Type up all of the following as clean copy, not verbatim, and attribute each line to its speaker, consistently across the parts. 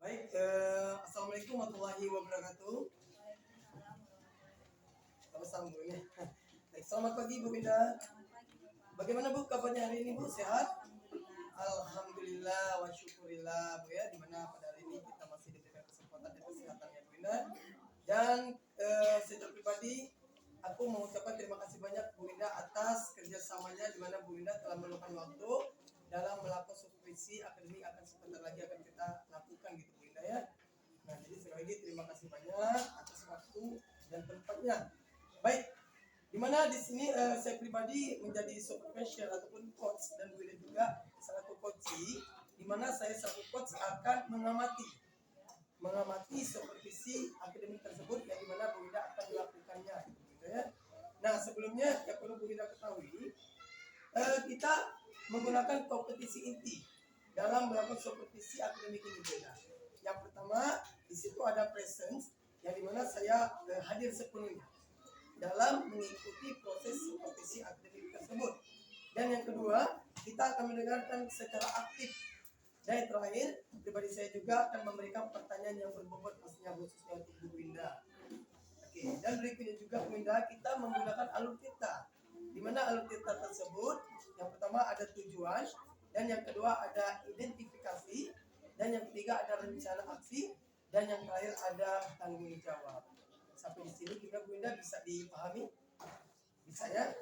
Speaker 1: Baik, Assalamualaikum warahmatullahi wabarakatuh. Sama-sama Bu ini. Baik, selamat pagi Bu Winda. Bagaimana Bu kabarnya hari ini Bu? Sehat? Alhamdulillah wa syukurillah Bu ya. Dimana pada hari ini kita masih diberikan kesempatan dan kesehatan ya Bu Winda. Dan secara pribadi aku mengucapkan terima kasih banyak Bu Winda atas kerjasamanya, dimana Bu Winda telah meluangkan waktu dalam melakukan supervisi akademik akan sebentar lagi akan kita lakukan gitu Bu Winda ya. Nah jadi sekali lagi terima kasih banyak atas waktu dan tempatnya. Baik, dimana di sini saya pribadi menjadi supervisor ataupun coach dan Bu Winda juga selaku coachee, dimana saya selaku coach akan mengamati supervisi akademik tersebut yang dimana Bu Winda akan melakukannya gitu ya. Nah sebelumnya yang perlu Bu Winda ketahui, kita menggunakan kompetisi inti dalam melakukan supervisi akademik ini Bu Winda. Yang pertama di situ ada presence yang dimana saya hadir sepenuhnya dalam mengikuti proses supervisi akademik tersebut. Dan yang kedua kita akan mendengarkan secara aktif. Dan yang terakhir, pribadi saya juga akan memberikan pertanyaan yang berbobot pastinya khususnya untuk Bu Winda. Oke, dan berikutnya juga Bu Winda kita menggunakan alur cerita. Di mana alur cerita tersebut, yang pertama ada tujuan, dan yang kedua ada identifikasi, dan yang ketiga ada rencana aksi, dan yang terakhir ada tanggung jawab. Sampai di sini kita Bu Winda bisa dipahami? Bisa ya?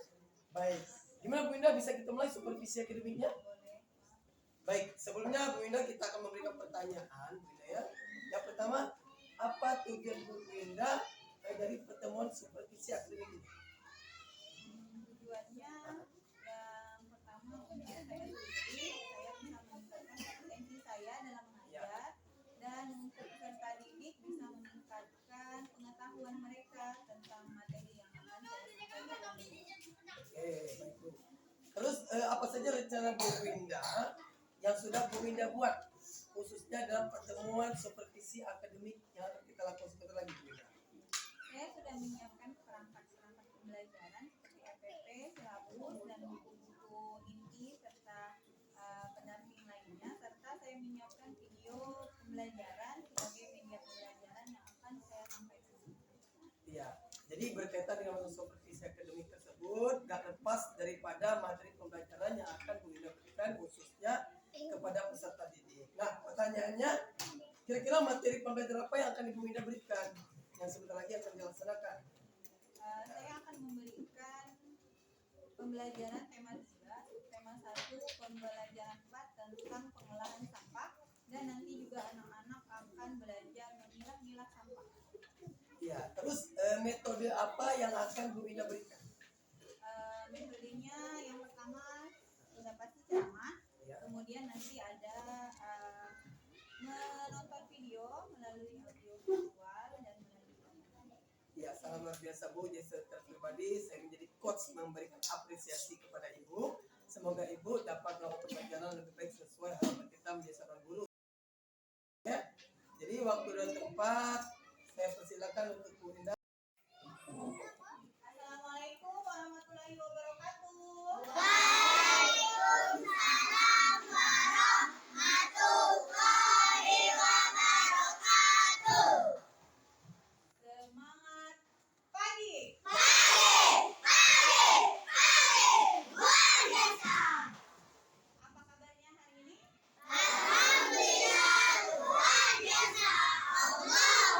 Speaker 1: Baik. Gimana Bu Winda bisa kita mulai supervisi akademiknya? Baik, sebelumnya Bu Winda kita akan memberikan pertanyaan Bu Winda ya. Yang pertama, apa tujuan Bu Winda dari pertemuan supervisi akademik ini?
Speaker 2: Tujuannya yang pertama untuk saya sendiri, saya bisa meningkatkan kompetensi saya dalam mengajar, dan untuk peserta didik bisa meningkatkan pengetahuan mereka tentang materi yang akan saya sampaikan.
Speaker 1: Oke, baik Bu. Terus apa saja rencana Bu Winda yang sudah Bu Winda buat khususnya dalam pertemuan supervisi akademik yang akan kita lakukan sebentar lagi Bu Winda?
Speaker 2: Saya sudah menyiapkan perangkat-perangkat pembelajaran seperti FPP, silabus, dan buku-buku inti serta pendamping lainnya, serta saya menyiapkan video pembelajaran sebagai media pembelajaran yang akan saya sampaikan.
Speaker 1: Iya, jadi berkaitan dengan supervisi akademik tersebut gak lepas daripada materi pembelajaran yang akan Bu Winda berikan khususnya kepada peserta didik. Nah, pertanyaannya, kira-kira materi pembelajaran apa yang akan Ibu Winda berikan yang sebentar lagi akan dilaksanakan?
Speaker 2: Saya akan memberikan pembelajaran tema 3, tema 1, pembelajaran 4 tentang pengolahan sampah, dan nanti juga anak-anak akan belajar memilah-milah sampah.
Speaker 1: Ya, terus metode apa yang akan Bu Winda berikan?
Speaker 2: Metodenya yang pertama sudah pasti ceramah,
Speaker 1: Ya.
Speaker 2: kemudian nanti ada menonton video melalui audio visual dan melalui komunikasi.
Speaker 1: Ya, sangat luar biasa Bu. Jadi secara pribadi saya menjadi coach memberikan apresiasi kepada Ibu. Semoga Ibu dapat melakukan pembelajaran lebih baik sesuai harapan kita menjadi seorang guru. Ya, jadi waktu dan tempat saya persilakan untuk Bu Winda.
Speaker 2: Assalamualaikum warahmatullahi wabarakatuh.
Speaker 3: Waalaikumsalam warahmatullahi wabarakatuh.
Speaker 2: Semangat pagi.
Speaker 3: Luar biasa.
Speaker 2: Apa kabarnya hari ini?
Speaker 3: Alhamdulillah luar biasa. Allahu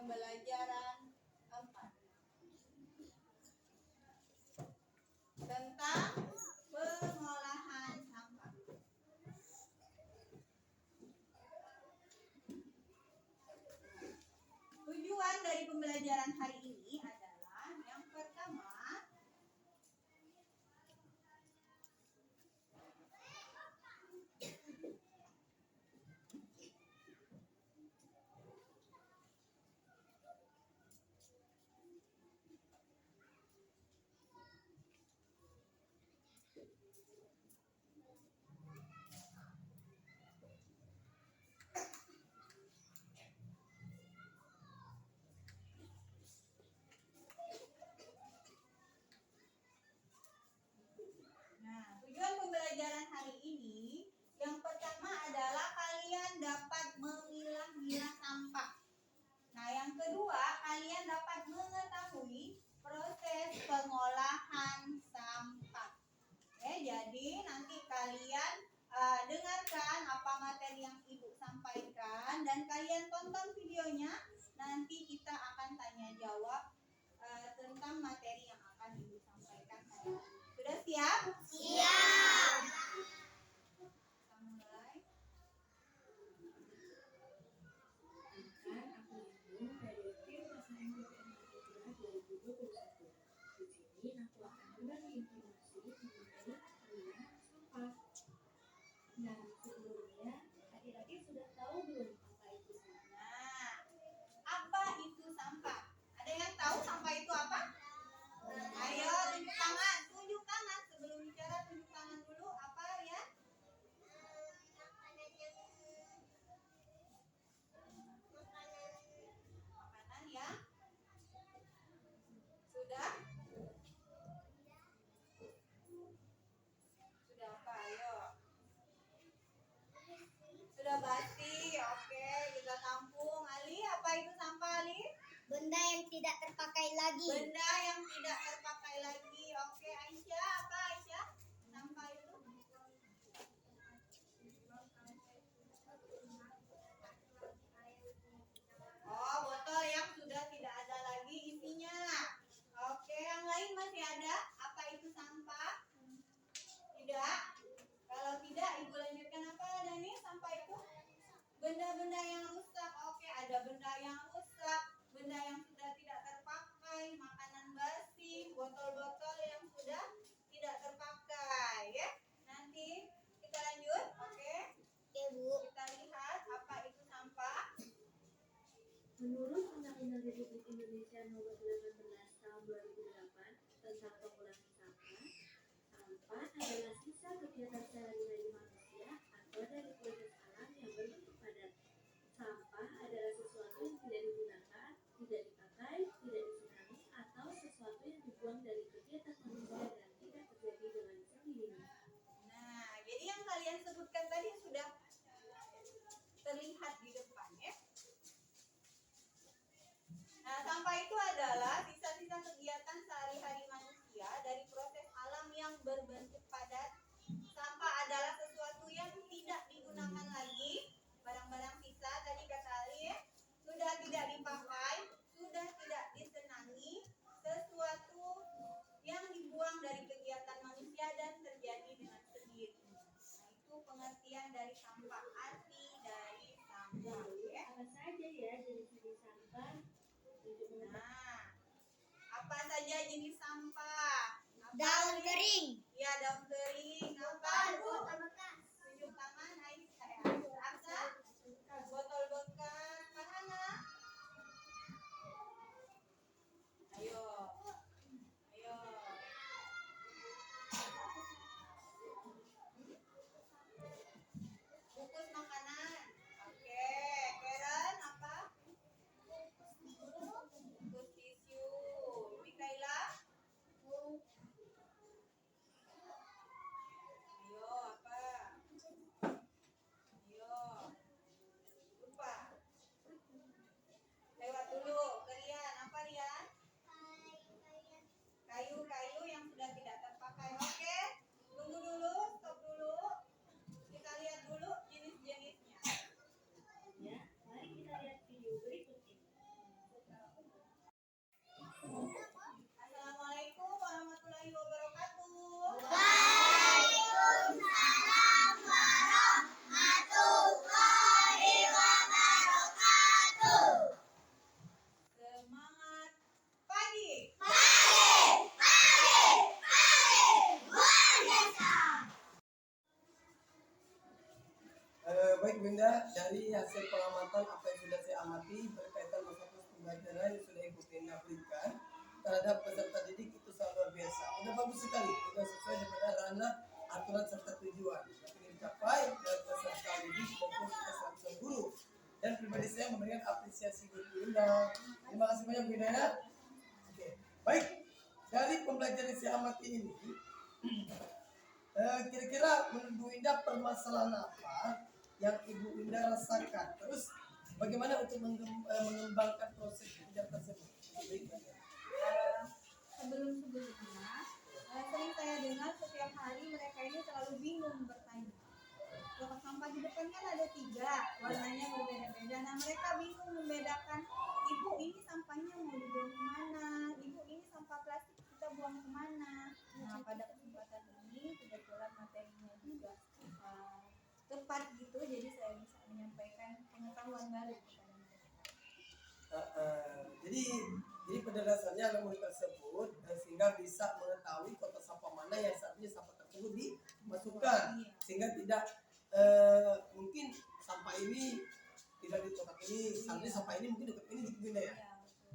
Speaker 2: pembelajaran 4 tentang pengolahan sampah. Tujuan dari pembelajaran hari ini adalah yang pertama, tujuan pembelajaran hari ini yang pertama adalah kalian dapat memilah-milah sampah. Nah, yang kedua, kalian dapat mengetahui proses pengolahan sampah. Oke, jadi nanti kalian dengarkan apa materi yang Ibu sampaikan dan kalian tonton videonya. Nanti kita akan tanya jawab tentang materi yang akan Ibu sampaikan hari ini. Sudah siap? Siap. Kita mulai.
Speaker 3: Aku Ibu dari tim SNMPTN 2021. Di sini aku akan berbagi informasi mengenai pengolahan sampah. Nah, sebelumnya adik-adik sudah tahu belum apa itu sampah?
Speaker 2: Nah, apa itu sampah? Ada yang tahu sampah itu apa? Ayo tunjuk tangan, tunjuk tangan. Sebelum bicara tunjuk tangan dulu. Apa ya? Makanan ya? Sudah? Sudah apa? Ayo. Sudah basi. Oke, kita tampung. Ali, apa itu sampah, Ali?
Speaker 4: Benda yang tidak terpakai lagi.
Speaker 2: Benda yang tidak terpakai lagi. Oke, Aisyah, apa Aisyah? Sampah itu? Oh, botol yang sudah tidak ada lagi isinya. Oke, yang lain masih ada? Apa itu sampah? Tidak? Kalau tidak, Ibu lanjutkan apa, Dani? Sampah itu? Benda-benda yang rusak. Oke, ada benda yang rusak, benda yang sudah tidak terpakai, makanan basi, botol-botol yang sudah tidak terpakai, ya. Nanti kita lanjut, oke?
Speaker 4: Oke, Bu.
Speaker 2: Kita lihat apa itu sampah.
Speaker 3: Menurut Undang-Undang Republik Indonesia Nomor 18 Tahun 2008 tentang pengolahan sampah, sampah adalah sisa kegiatan sehari-hari manusia atau dari proses alam yang berbentuk padat. Sampah adalah sesuatu yang tidak digunakan, tidak dipakai, tidak disenangi, atau sesuatu yang dibuang dari kegiatan manusia dan tidak terjadi dengan sendirinya.
Speaker 2: Nah, jadi yang kalian sebutkan tadi sudah terlihat di depan, ya. Nah, sampah itu adalah sisa-sisa kegiatan sehari-hari manusia dari proses alam yang berbentuk padat. Sampah adalah sesuatu yang tidak digunakan lagi, barang-barang sisa tadi kata Ali, ya, sudah tidak dipakai, sudah tidak disenangi, sesuatu yang dibuang dari kegiatan manusia dan terjadi dengan sendiri. Nah, itu pengertian dari sampah, arti dari sampah, ya.
Speaker 3: Apa saja ya jenis-jenis sampah?
Speaker 2: Nah, apa saja jenis sampah? Apa,
Speaker 4: Daun
Speaker 2: Ali?
Speaker 4: kering.
Speaker 2: Ya, daun kering. Apa, Bu? Tunjuk tangan, Aisyah. Aksa? Botol bekas. Farhana? Ayo. Ayo. Bungkus makanan. Oke. Karen, apa? Bungkus tisu. Mikaela? Ayo, apa?
Speaker 1: Baik Bunda, dari hasil pengamatan apa yang sudah saya amati berkaitan masa pembelajaran yang sudah Ibu Bunda berikan terhadap peserta didik itu sangat luar biasa. Udah bagus sekali, sudah sesuai dengan ranah aturan serta tujuan yang ingin dicapai dari peserta didik maupun kita selaku sang guru. Dan pribadi saya memberikan apresiasi buat Bunda. Terima kasih banyak Bunda ya. Oke, baik. Dari pembelajaran yang saya amati ini, kira-kira menurut Bu Indah permasalahan apa yang Ibu Indah rasakan? Terus bagaimana untuk mengembangkan proses belajar tersebut?
Speaker 2: Sebelum-sebelumnya sering saya dengar setiap hari mereka ini selalu bingung bertanya. Kotak sampah di depan kan ada 3, warnanya berbeda-beda. Nah mereka bingung membedakan, ibu ini sampahnya mau dibuang kemana, ibu ini sampah plastik kita buang kemana. Nah pada kesempatan ini kebetulan materinya juga tepat gitu, jadi saya bisa menyampaikan pengetahuan baru kepada mereka.
Speaker 1: Jadi pada dasarnya ilmu tersebut sehingga bisa mengetahui kotak sampah mana yang seharusnya sampah tersebut dimasukkan, sehingga tidak mungkin sampah ini tidak di kotak ini, seharusnya sampah ini mungkin di kotak ini gitu Bunda ya.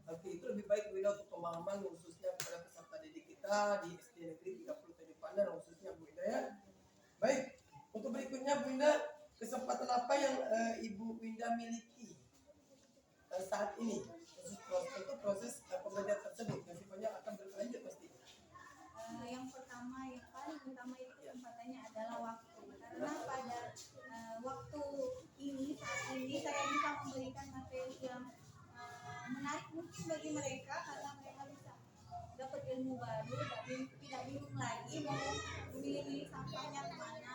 Speaker 1: Tapi itu lebih baik Bunda untuk pemahaman khususnya kepada peserta didik kita di SD Negeri 37 Pandan khususnya Bunda ya. Baik, untuk berikutnya Bunda, kesempatan apa yang Ibu Bunda miliki saat ini untuk proses pembelajaran tersebut yang sifatnya akan berlanjut pasti.
Speaker 2: Yang pertama, yang paling utama itu kesempatannya adalah waktu, karena pada waktu ini, saat ini saya bisa memberikan materi yang menarik mungkin bagi mereka, karena mereka bisa dapat ilmu baru, tidak bingung lagi mau memilih sampahnya kemana.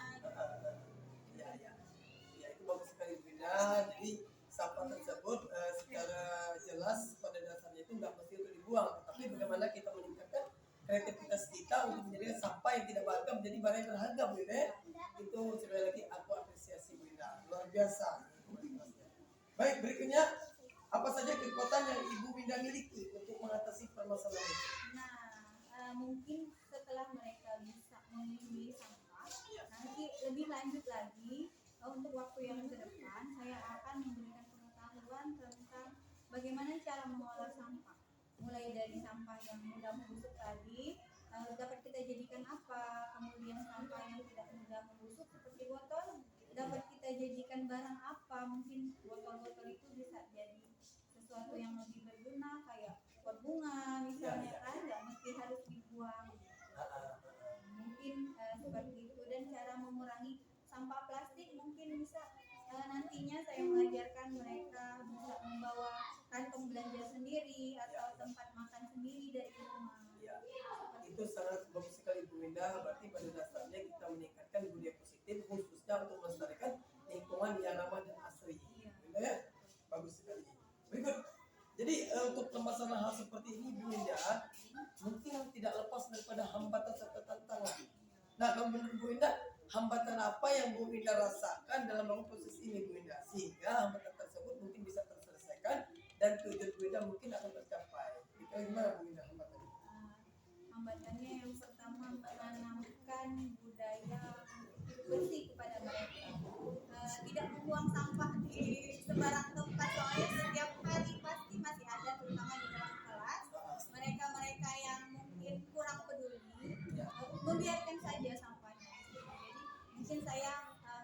Speaker 1: Ya itu bagus sekali Bunda. Jadi sampah tersebut secara jelas pada dasarnya itu nggak mesti untuk dibuang, tapi bagaimana kita meningkatkan kreativitas kita untuk menjadikan sampah yang tidak berharga menjadi barang yang berharga Bunda. Itu sekali lagi aku apresiasi Bunda, luar biasa. Baik, berikutnya apa saja kekuatan yang Ibu Bunda miliki untuk mengatasi permasalahan ini?
Speaker 2: Nah, mungkin setelah mereka bisa memilih sampah, nanti lebih lanjut lagi untuk waktu yang ke depan saya akan memberikan pengetahuan tentang bagaimana cara mengolah sampah, mulai dari sampah yang mudah membusuk tadi dapat kita jadikan apa, kemudian sampah yang tidak mudah membusuk seperti botol dapat kita jadikan barang apa, mungkin botol-botol itu bisa jadi sesuatu yang lebih berguna kayak pot bunga misalnya kan, nggak mesti harus dibuang. Mungkin seperti itu, dan cara mengurangi sampah plastik mungkin bisa nantinya saya mengajarkan mereka bisa membawa kantong belanja sendiri atau tempat makan sendiri dari rumah.
Speaker 1: Ya, itu sangat bagus sekali Bu Indah. Berarti pada dasarnya kita meningkatkan budaya positif khususnya untuk melestarikan lingkungan yang ramah dan asri. Bunda ya, bagus sekali. Berikut, jadi untuk permasalahan hal seperti ini Bu Indah mungkin tidak lepas daripada hambatan serta tantangan. Nah, kalau menurut Bu Indah, hambatan apa yang Bu Indah rasakan dalam melakukan proses ini Bu Indah, sehingga hambatan tersebut mungkin bisa terselesaikan dan tujuan Bu Indah mungkin akan tercapai. Itu gimana Bu Indah hambatannya?
Speaker 2: Hambatannya yang pertama menanamkan budaya bersih kepada mereka, tidak membuang sampah di sembarang tempat, soalnya setiap hari pasti masih ada, terutama di dalam kelas, mereka yang mungkin kurang peduli membiarkan saja sampahnya. Jadi mungkin saya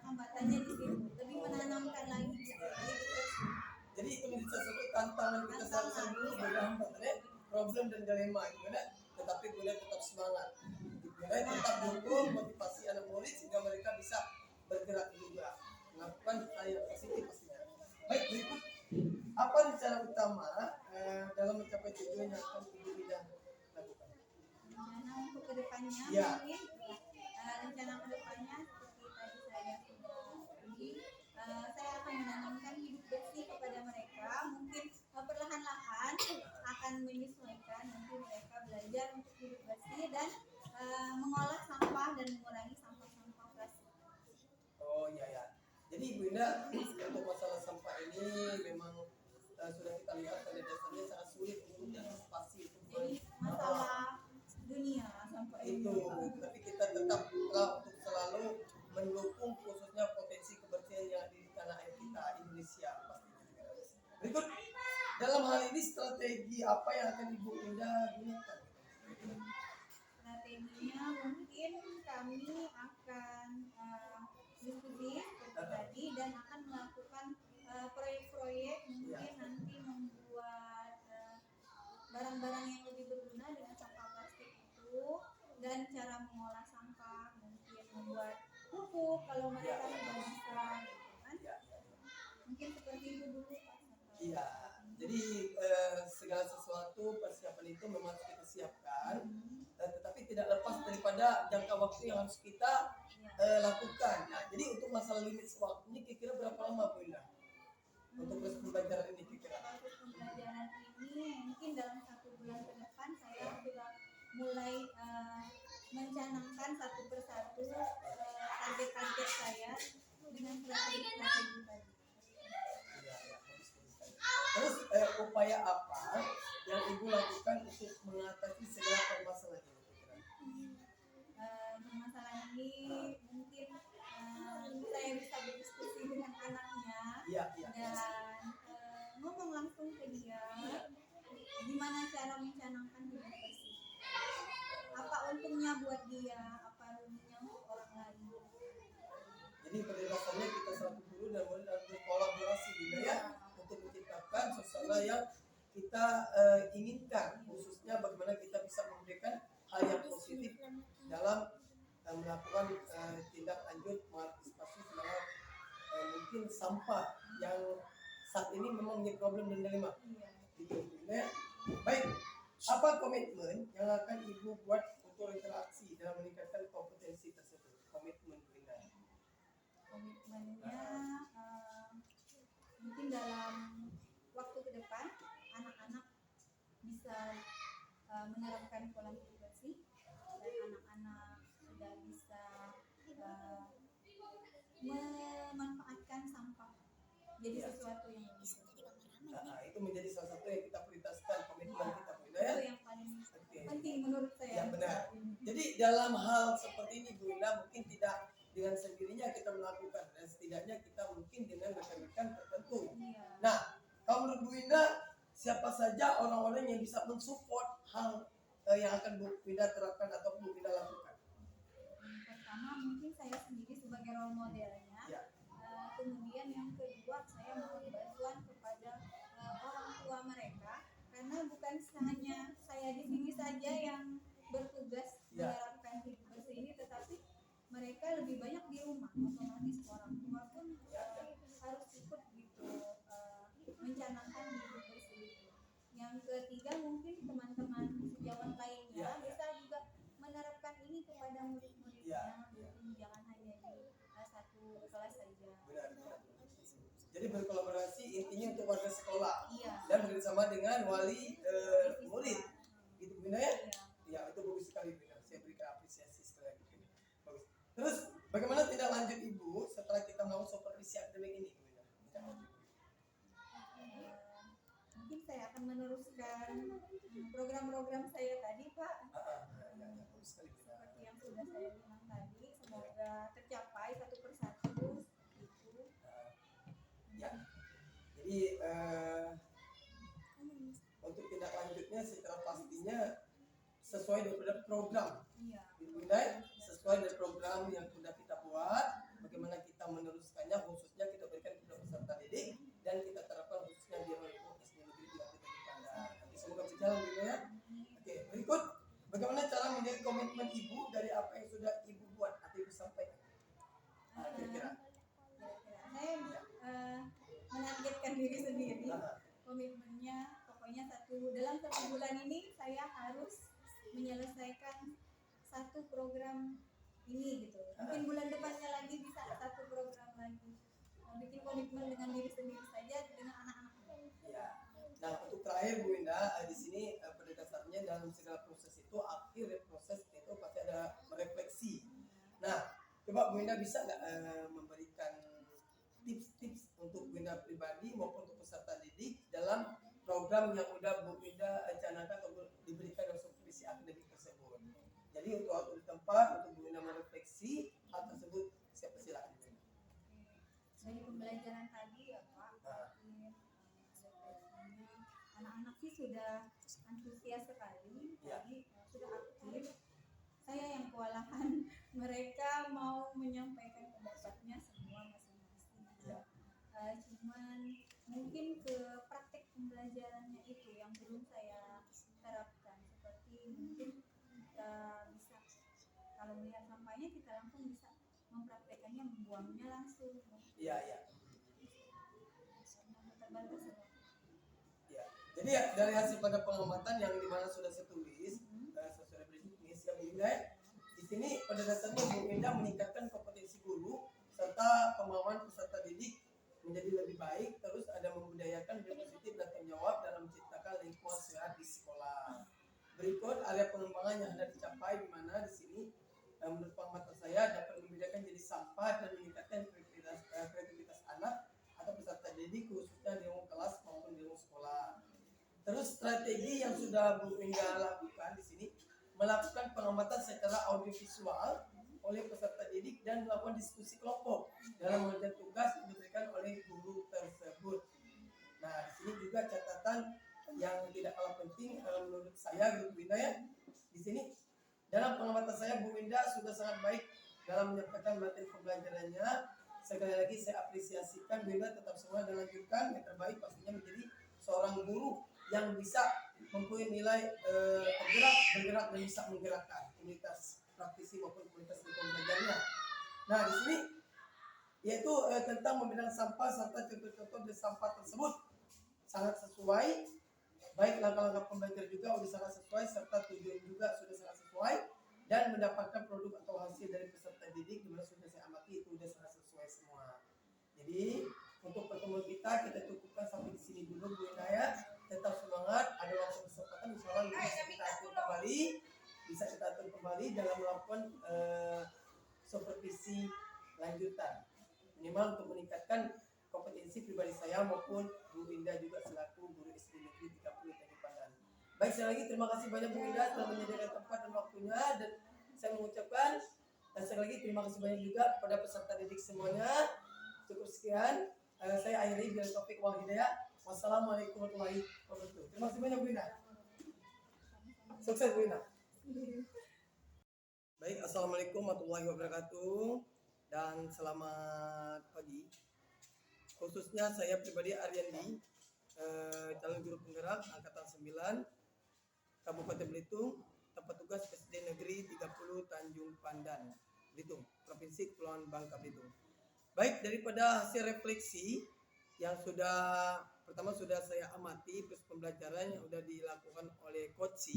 Speaker 2: hambatannya di situ, lebih menanamkan lagi
Speaker 1: Jadi itu menjadi sesuatu tantangan kita sehari-hari dulu beda hambatannya, problem dan dilema gimana, tetapi boleh tetap semangat. Boleh tetap dukung motivasi anak murid sehingga mereka bisa bergerak juga melakukan hal yang positif pastinya. Baik, berikut apa rencana utama dalam mencapai tujuan yang akan Ibu Indah lakukan?
Speaker 2: rencana untuk kedepannya.
Speaker 1: Ya.
Speaker 2: Mungkin rencana kedepannya seperti tadi saya sudah beri, saya akan menanamkan hidup bersih kepada mereka, mungkin perlahan-lahan akan menyesuaikan, nanti mereka belajar untuk hidup bersih dan mengolah sampah dan mengurangi sampah-sampah plastik.
Speaker 1: Oh iya ya. Jadi Bu Indah untuk masalah sampah ini memang sudah kita lihat pada dasarnya sangat sulit untuk diantisipasi.
Speaker 2: Jadi masalah dunia sampah
Speaker 1: Itu, tapi kita tetap untuk selalu mendukung khususnya potensi kebersihan yang ada di tanah Berikut, dalam hal ini strategi apa yang akan Ibu Indah gunakan?
Speaker 2: Strateginya mungkin kami akan diskusi seperti tadi dan akan melakukan proyek-proyek mungkin nanti membuat barang-barang yang lebih berguna dengan sampah plastik itu dan cara mengolah sampah, mungkin membuat pupuk kalau mereka sudah bisa gitu kan. Mungkin seperti itu dulu Pak.
Speaker 1: Iya, jadi segala sesuatu persiapan itu memang harus kita siapkan, tetapi tidak lepas daripada jangka waktu yang harus kita lakukan. Nah, jadi untuk masalah limit waktunya kira-kira berapa lama Bu Indah? Untuk proses pembelajaran ini kira-kira?
Speaker 2: Proses pembelajaran ini mungkin dalam 1 bulan ke depan saya sudah mulai mencanangkan satu persatu target-target saya dengan strategi-strategi tadi.
Speaker 1: Terus upaya apa yang Ibu lakukan untuk mengatasi segala permasalahan ini?
Speaker 2: Permasalahan ini mungkin saya bisa berdiskusi dengan anaknya dan ngomong langsung ke dia gimana cara mencanangkan hidup bersih, apa untungnya buat dia, apa ruginya untuk orang lain.
Speaker 1: Jadi pada dasarnya kita selaku guru dan murid harus berkolaborasi juga ya untuk menciptakan suasana yang kita inginkan, khususnya bagaimana kita bisa memberikan hal yang positif dalam melakukan tindak lanjut mengantisipasi segala mungkin sampah yang saat ini memang menjadi problem dan dilema. Gitu, ya. Baik, apa komitmen yang akan Ibu buat untuk interaksi dalam meningkatkan kompetensi tersebut? Komitmen Bunda.
Speaker 2: Komitmennya mungkin dalam waktu ke depan anak-anak bisa menerapkan pola hidup bersih dan anak-anak sudah bisa memanfaatkan sampah jadi sesuatu yang lebih
Speaker 1: Itu menjadi salah satu yang kita prioritaskan komitmen kita Bunda ya.
Speaker 2: itu yang paling penting menurut saya.
Speaker 1: Ya benar. Jadi dalam hal seperti ini Bunda mungkin tidak dengan sendirinya kita melakukan dan setidaknya kita mungkin dengan rekan-rekan tertentu. Nah, kalau menurut Bu Indah siapa saja orang-orang yang bisa mensupport hal yang akan Bu Indah terapkan atau Bu Indah lakukan?
Speaker 2: Pertama mungkin saya sendiri sebagai role modelnya. Kemudian yang kedua saya mohon bantuan kepada orang tua mereka karena bukan hanya saya di sini saja yang bertugas menerapkan hidup bersih ini, tetapi mereka lebih banyak di rumah, otomatis orang tua pun harus ikut gitu mencanangkan hidup bersih itu. Yang ketiga mungkin teman-teman sejawat lainnya bisa juga menerapkan ini kepada murid-muridnya, jangan hanya di satu kelas saja.
Speaker 1: Benar. Jadi berkolaborasi intinya untuk warga sekolah dan bekerjasama dengan wali murid. Gitu Bunda ya? Ya itu bagus sekali Bunda. Saya berikan apresiasi sekali lagi. Bagus. Terus bagaimana tindak lanjut Ibu setelah kita melakukan supervisi akademik ini Bunda?
Speaker 2: Mungkin saya akan meneruskan program-program saya tadi Pak.
Speaker 1: Bagus sekali Bunda.
Speaker 2: Seperti yang sudah saya bilang tadi, semoga tercapai satu persatu.
Speaker 1: Jadi untuk tindak lanjutnya secara pastinya sesuai dengan program, Bunda, sesuai dengan program yang sudah kita buat, bagaimana kita meneruskannya, khususnya kita berikan kepada peserta didik dan kita terapkan khususnya di SD Negeri 3 Kota Pandang. Nanti semoga berjalan Bunda ya. Oke, berikut bagaimana cara menjadi komitmen Ibu dari apa yang sudah Ibu buat atau Ibu sampaikan? Kira-kira.
Speaker 2: Saya menargetkan diri sendiri, komitmennya pokoknya dalam 1 bulan ini saya harus menyelesaikan 1 program ini gitu. Mungkin bulan depannya lagi bisa 1 program lagi. Bikin komitmen dengan diri sendiri saja dengan anak-anak.
Speaker 1: Ya. Nah untuk terakhir Bu Indah di sini pada dasarnya dalam segala proses itu akhir proses itu pasti ada merefleksi. Nah coba Bu Indah bisa nggak memberikan tips-tips untuk Bu Indah pribadi maupun untuk peserta didik dalam program yang udah Bu Indah canangkan atau diberikan dalam supervisi akademik tersebut. Jadi untuk waktu di tempat untuk Bu Indah merefleksi hal tersebut silakan.
Speaker 2: Dari pembelajaran tadi ya Pak, ada anak-anak sih sudah antusias sekali,
Speaker 1: Ya.
Speaker 2: jadi sudah aktif. Saya yang kewalahan, mereka mau menyampaikan pendapatnya semua masing-masing.
Speaker 1: Ya.
Speaker 2: Cuman mungkin ke praktek pembelajarannya itu yang belum saya terapkan, seperti mungkin bisa kalau melihat sampahnya kita langsung bisa mempraktekannya, membuangnya langsung.
Speaker 1: Iya, iya.
Speaker 2: Karena terbatas ya.
Speaker 1: Ya. Jadi ya, dari hasil pada pengamatan yang dimana sudah saya tulis, sesuai berikut ini yang menilai di sini pada dasarnya Bu Indah meningkatkan kompetensi guru serta pemahaman peserta didik menjadi lebih baik, terus ada membudayakan berpositif dan tanggung jawab dalam menciptakan lingkungan sehat di sekolah. Berikut area pengembangan yang hendak dicapai di mana di sini menurut pengamatan saya dapat membedakan jadi sampah dan meningkatkan kreativitas anak atau peserta didik khususnya di lingkungan kelas maupun di lingkungan sekolah. Terus strategi yang sudah Bu Indah lakukan di sini melakukan pengamatan secara audiovisual oleh peserta didik dan melakukan diskusi kelompok dalam mengerjakan tugas yang diberikan oleh guru tersebut. Nah, di sini juga catatan yang tidak kalah penting menurut saya Bu Indah ya. Di sini dalam pengamatan saya Bu Indah sudah sangat baik dalam menyampaikan materi pembelajarannya. Sekali lagi saya apresiasikan Bu Indah tetap semangat dan lanjutkan yang terbaik pastinya menjadi seorang guru yang bisa mempunyai nilai bergerak dan bisa menggerakkan komunitas praktisi maupun komunitas di pembelajarannya. Nah, di sini yaitu tentang membedakan sampah serta contoh-contoh dari sampah tersebut sangat sesuai, baik langkah-langkah pembelajaran juga sudah sangat sesuai serta tujuan juga sudah sangat sesuai dan mendapatkan produk atau hasil dari peserta didik dimana sudah saya amati itu sudah sangat sesuai semua. Jadi untuk pertemuan kita cukupkan sampai di sini dulu Bu Indah ya. Tetap semangat, ada waktu kesempatan insya Allah bisa kita atur kembali dalam melakukan supervisi lanjutan minimal untuk meningkatkan kompetensi pribadi saya maupun Bu Indah juga selaku guru SD Negeri 30 Tanjung Pandan. Baik, sekali lagi terima kasih banyak Bu Indah telah menyediakan tempat dan waktunya, dan saya mengucapkan dan sekali lagi terima kasih banyak juga kepada peserta didik semuanya. Cukup sekian, saya akhiri biar topik wal hidayah. Wassalamualaikum warahmatullahi wabarakatuh. Terima kasih banyak Bu Indah. Sukses Bu Indah. Baik, assalamualaikum warahmatullahi wabarakatuh dan selamat pagi. Khususnya saya pribadi Aryandi, calon guru penggerak angkatan 9 Kabupaten Belitung, tempat tugas SD Negeri 30 Tanjung Pandan, Belitung, Provinsi Kepulauan Bangka Belitung. Baik, daripada hasil refleksi yang pertama sudah saya amati terus pembelajaran yang sudah dilakukan oleh Coach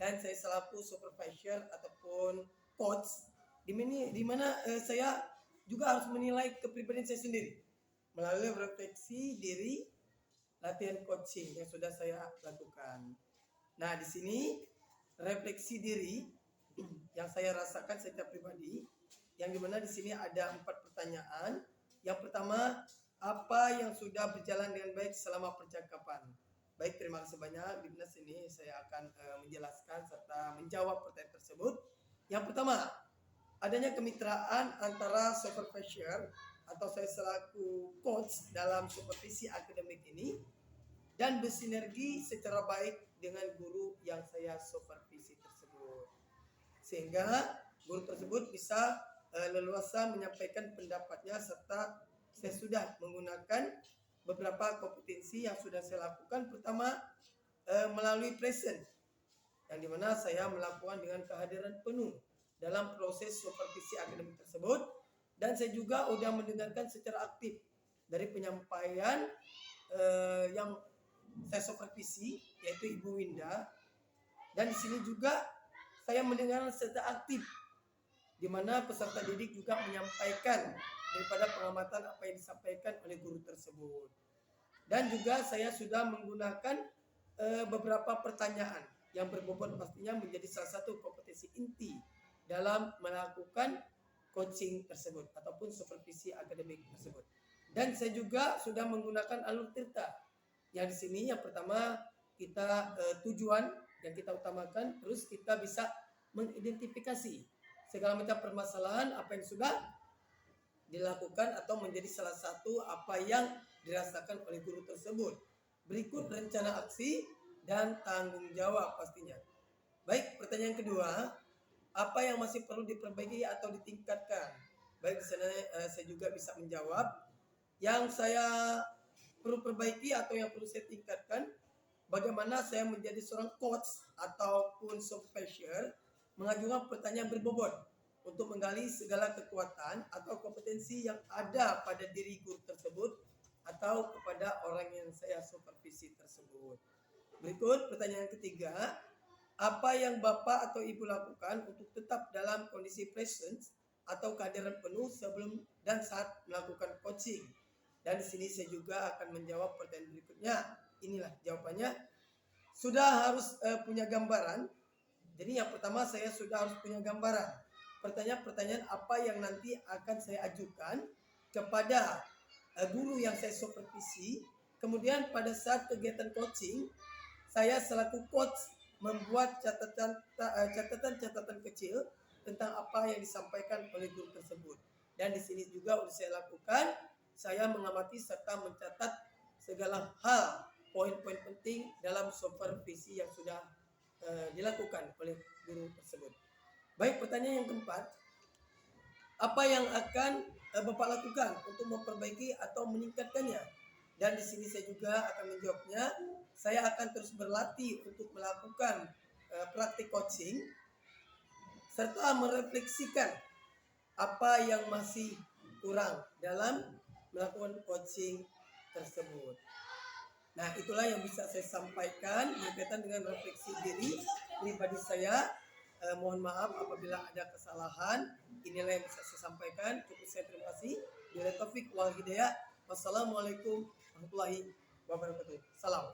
Speaker 1: dan saya selaku supervisor ataupun coach di mana saya juga harus menilai kepribadian saya sendiri melalui refleksi diri latihan coaching yang sudah saya lakukan. Nah, di sini refleksi diri yang saya rasakan secara pribadi yang dimana di sini ada 4 pertanyaan. Yang pertama, apa yang sudah berjalan dengan baik selama percakapan? Baik, terima kasih banyak. Di sini saya akan menjelaskan serta menjawab pertanyaan tersebut. Yang pertama, adanya kemitraan antara supervisor atau saya selaku coach dalam supervisi akademik ini dan bersinergi secara baik dengan guru yang saya supervisi tersebut. Sehingga guru tersebut bisa leluasa menyampaikan pendapatnya serta saya sudah menggunakan beberapa kompetensi yang sudah saya lakukan. Pertama, melalui present, yang dimana saya melakukan dengan kehadiran penuh dalam proses supervisi akademik tersebut, dan saya juga sudah mendengarkan secara aktif dari penyampaian yang saya supervisi, yaitu Ibu Winda, dan di sini juga saya mendengarkan secara aktif di mana peserta didik juga menyampaikan daripada pengamatan apa yang disampaikan oleh guru tersebut. Dan juga saya sudah menggunakan beberapa pertanyaan yang berbobot pastinya menjadi salah satu kompetensi inti dalam melakukan coaching tersebut ataupun supervisi akademik tersebut. Dan saya juga sudah menggunakan alur tirta. Yang di sini yang pertama kita tujuan yang kita utamakan, terus kita bisa mengidentifikasi segala macam permasalahan apa yang sudah dilakukan atau menjadi salah satu apa yang dirasakan oleh guru tersebut. Berikut rencana aksi dan tanggung jawab pastinya. Baik, pertanyaan kedua, apa yang masih perlu diperbaiki atau ditingkatkan? Baik, di sana saya juga bisa menjawab. Yang saya perlu perbaiki atau yang perlu saya tingkatkan, bagaimana saya menjadi seorang coach ataupun supervisor mengajukan pertanyaan berbobot untuk menggali segala kekuatan atau kompetensi yang ada pada diri guru tersebut atau kepada orang yang saya supervisi tersebut. Berikut pertanyaan ketiga, apa yang Bapak atau Ibu lakukan untuk tetap dalam kondisi presence atau kehadiran penuh sebelum dan saat melakukan coaching? Dan di sini saya juga akan menjawab pertanyaan berikutnya. Inilah jawabannya. Sudah harus punya gambaran. Jadi yang pertama saya sudah harus punya gambaran. Pertanyaan-pertanyaan apa yang nanti akan saya ajukan kepada guru yang saya supervisi. Kemudian pada saat kegiatan coaching, saya selaku coach membuat catatan kecil tentang apa yang disampaikan oleh guru tersebut. Dan di sini juga sudah saya lakukan, saya mengamati serta mencatat segala hal, poin-poin penting dalam supervisi yang sudah dilakukan oleh guru tersebut. Baik, pertanyaan yang keempat, apa yang akan Bapak lakukan untuk memperbaiki atau meningkatkannya? Dan di sini saya juga akan menjawabnya. Saya akan terus berlatih untuk melakukan praktik coaching serta merefleksikan apa yang masih kurang dalam melakukan coaching tersebut. Nah, itulah yang bisa saya sampaikan berkaitan dengan refleksi diri pribadi saya. Mohon maaf apabila ada kesalahan. Inilah yang bisa saya sampaikan. Cukup saya terima kasih. Bila taufik wal hidayah. Wassalamualaikum warahmatullahi wabarakatuh. Salam.